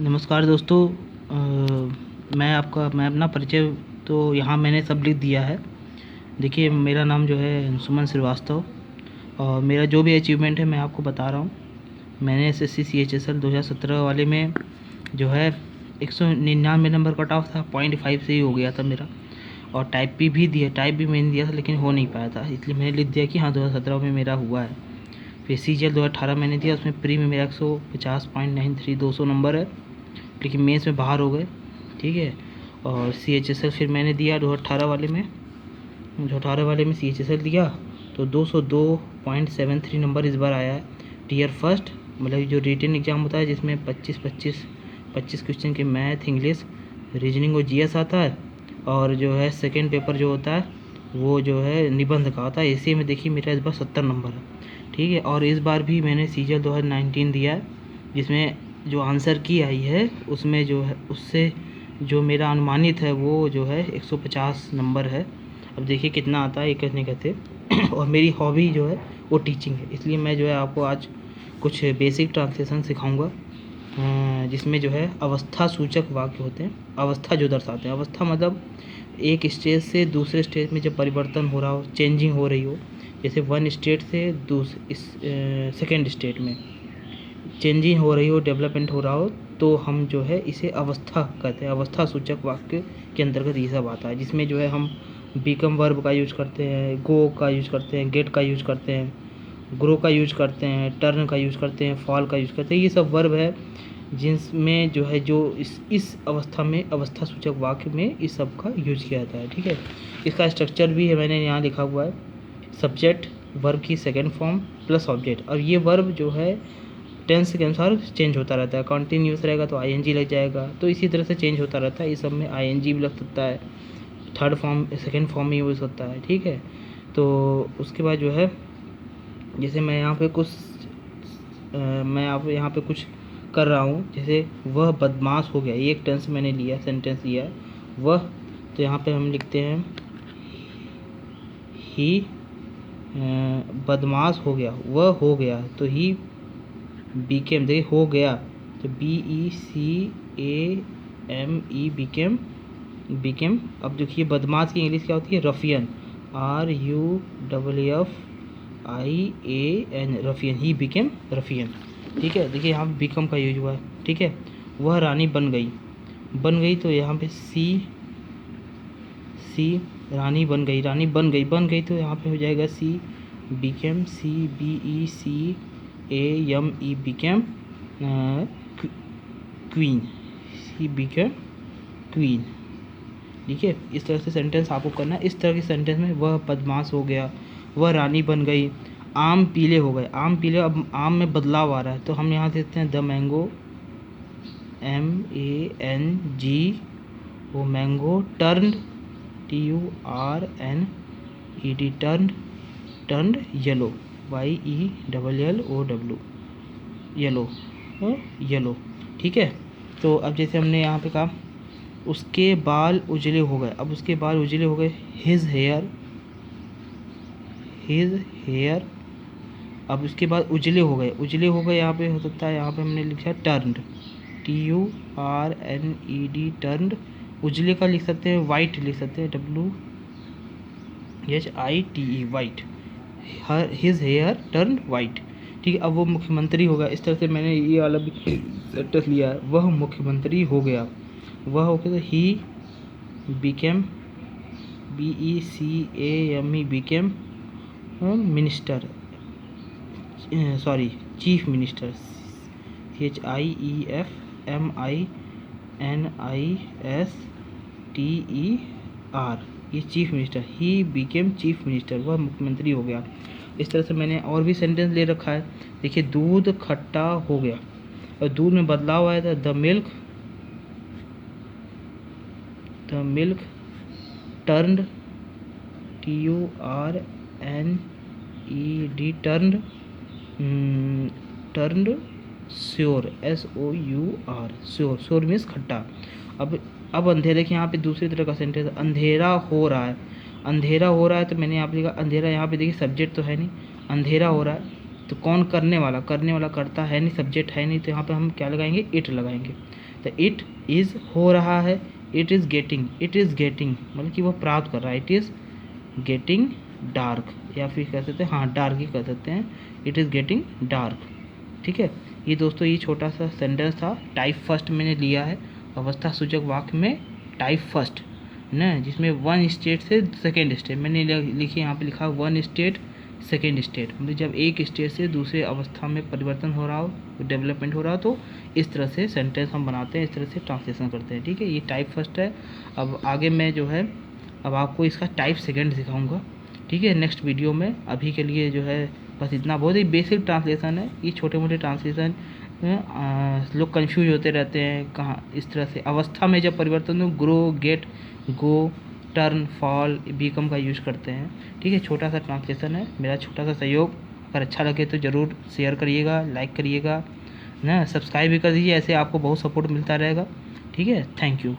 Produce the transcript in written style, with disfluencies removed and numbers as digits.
नमस्कार दोस्तों। मैं अपना परिचय तो यहाँ मैंने सब लिख दिया है। देखिए, मेरा नाम जो है सुमन श्रीवास्तव और मेरा जो भी अचीवमेंट है मैं आपको बता रहा हूँ। मैंने एसएससी CHSL 2017 वाले में जो है 199 नंबर कट ऑफ था, 0.5 से ही हो गया था मेरा। और टाइप भी मैंने दिया था लेकिन हो नहीं पाया था, इसलिए मैंने लिख दिया कि हाँ 2017 में मेरा हुआ है। फिर CGL 2018 मैंने दिया, उसमें प्री में मेरा 150.93 200 नंबर है, लेकिन मेंस में बाहर हो गए। ठीक है। और CHSL फिर मैंने दिया 2018 वाले में, CHSL दिया तो 202.73 नंबर इस बार आया है। टीयर फर्स्ट मतलब जो रिटन एग्ज़ाम होता है जिसमें 25 क्वेश्चन के मैथ, इंग्लिश, रीजनिंग और GS आता है। और जो है सेकेंड पेपर जो होता है वो जो है निबंध का होता है। इसी में देखिए मेरा इस बार 70 नंबर है। ठीक है। और इस बार भी मैंने CGL 2019 दिया है, जिसमें जो आंसर की आई है उसमें जो है उससे जो मेरा अनुमानित है वो जो है 150 नंबर है। अब देखिए कितना आता है, ये कहने कहते और मेरी हॉबी जो है वो टीचिंग है, इसलिए मैं जो है आपको आज कुछ बेसिक ट्रांसलेशन सिखाऊंगा, जिसमें जो है अवस्था सूचक वाक्य होते हैं। अवस्था जो दर्शाते हैं, अवस्था मतलब एक स्टेज से दूसरे स्टेज में जब परिवर्तन हो रहा हो, चेंजिंग हो रही हो, जैसे वन स्टेट से सेकेंड स्टेट में चेंजिंग हो रही हो, डेवलपमेंट हो रहा हो, तो हम जो है इसे अवस्था कहते हैं। अवस्था सूचक वाक्य के अंतर्गत ये सब आता है, जिसमें जो है हम बिकम वर्ब का यूज करते हैं, गो का यूज करते हैं, गेट का यूज करते हैं, ग्रो का यूज करते हैं, टर्न का यूज करते हैं, फॉल का यूज करते हैं। ये सब वर्ब है जिसमें जो है जो इस अवस्था में, अवस्था सूचक वाक्य में इस सब का यूज किया जाता है। ठीक है। इसका स्ट्रक्चर भी है, मैंने यहाँ लिखा हुआ है। सब्जेक्ट, वर्ब की सेकेंड फॉर्म प्लस ऑब्जेक्ट। और ये वर्ब जो है टेंस के अनुसार चेंज होता रहता है। कॉन्टीन्यूस रहेगा तो ING लग जाएगा, तो इसी तरह से चेंज होता रहता है। इस सब में ING भी लग सकता है, थर्ड फॉर्म सेकेंड फॉर्म में यूज़ होता है। ठीक है। तो उसके बाद जो है जैसे मैं यहाँ पे कुछ कर रहा हूँ, जैसे वह बदमाश हो गया, ये एक टेंस मैंने लिया, सेंटेंस लिया है वह। तो यहाँ पे हम लिखते हैं ही बदमाश हो गया, वह हो गया, तो ही बीकेम, देखिए हो गया तो BECAME बीकेम। अब देखिए बदमाश की इंग्लिश क्या होती है, Rafiyan, RUFFIAN, Rafiyan, he became Rafiyan. ठीक है। देखिए यहाँ पे बिकम का यूज हुआ है। ठीक है। वह रानी बन गई तो यहाँ पे सी रानी बन गई, तो यहाँ पे हो जाएगा सी बिकेम, CBECAME बिकेम क्वीन, सी बिकेम क्वीन। ठीक है। इस तरह से सेंटेंस आपको करना है। इस तरह के सेंटेंस में वह बदमाश हो गया, वह रानी बन गई, आम पीले हो गए, आम पीले, अब आम में बदलाव आ रहा है तो हम यहाँ देखते हैं द मैंगो, MANG, वो mango, turned, TURNED, turned yellow, YELLOW, yellow. ठीक है। तो अब जैसे हमने यहाँ पे कहा उसके बाल उजले हो गए, अब उसके बाल उजले हो गए, हिज हेयर, अब उसके बाद उजले हो गए, यहाँ पे हो सकता है, यहाँ पे हमने लिखा टर्न्ड, TURNED, टर्न्ड। उजले का लिख सकते हैं, वाइट लिख सकते हैं, WHITE, white, his hair turn white. ठीक है। अब वो मुख्यमंत्री हो गया, इस तरह से मैंने ये वाला भी सेंटेंस लिया है, वह मुख्यमंत्री हो गया, तो he became, BECAME became minister, chief minister, CHIEFMINISTER, ये chief minister, he became chief minister, वह मुख्यमंत्री हो गया। इस तरह से मैंने और भी सेंटेंस ले रखा है। देखिए दूध खट्टा हो गया और दूध में बदलाव आया था, the milk turned, TURNED, turned sure, SOUR, sure means खट्टा। अब अंधेरे के यहाँ पे दूसरी तरह का सेंटेंस, अंधेरा हो रहा है, तो मैंने यहाँ पे लिखा अंधेरा। यहाँ पे देखिए सब्जेक्ट तो है नहीं, अंधेरा हो रहा है तो कौन करने वाला करता है नहीं, सब्जेक्ट है नहीं, तो यहाँ पे हम क्या लगाएंगे, इट लगाएंगे। तो इट इज़ हो रहा है, इट इज़ गेटिंग मतलब कि वो प्राप्त कर रहा है, इट इज़ गेटिंग डार्क, या फिर कह सकते हैं हाँ डार्क ही कह सकते हैं, इट इज़ गेटिंग डार्क। ठीक है, ये दोस्तों ये छोटा सा सेंटेंस था। टाइप फर्स्ट मैंने लिया है अवस्था सूचक वाक्य में, टाइप फर्स्ट ना, जिसमें वन स्टेट से सेकेंड स्टेट मैंने लिखी, यहाँ पे लिखा वन स्टेट सेकेंड स्टेट, मतलब जब एक स्टेट से दूसरे अवस्था में परिवर्तन हो रहा हो, डेवलपमेंट हो रहा हो, तो इस तरह से सेंटेंस हम बनाते हैं, इस तरह से ट्रांसलेशन करते हैं। ठीक है, ये टाइप फर्स्ट है। अब आगे मैं जो है अब आपको इसका टाइप सेकेंड सिखाऊंगा। ठीक है, नेक्स्ट वीडियो में। अभी के लिए जो है बस इतना, बहुत ही बेसिक ट्रांसलेशन है ये, छोटे मोटे ट्रांसलेशन लोग कंफ्यूज होते रहते हैं कहाँ इस तरह से अवस्था में जब परिवर्तन हो, ग्रो, गेट, गो, टर्न, फॉल, बीकम का यूज़ करते हैं। ठीक है, छोटा सा ट्रांसलेशन है, मेरा छोटा सा सहयोग। अगर अच्छा लगे तो ज़रूर शेयर करिएगा, लाइक करिएगा ना, सब्सक्राइब भी कर दीजिए, ऐसे आपको बहुत सपोर्ट मिलता रहेगा। ठीक है, थैंक यू।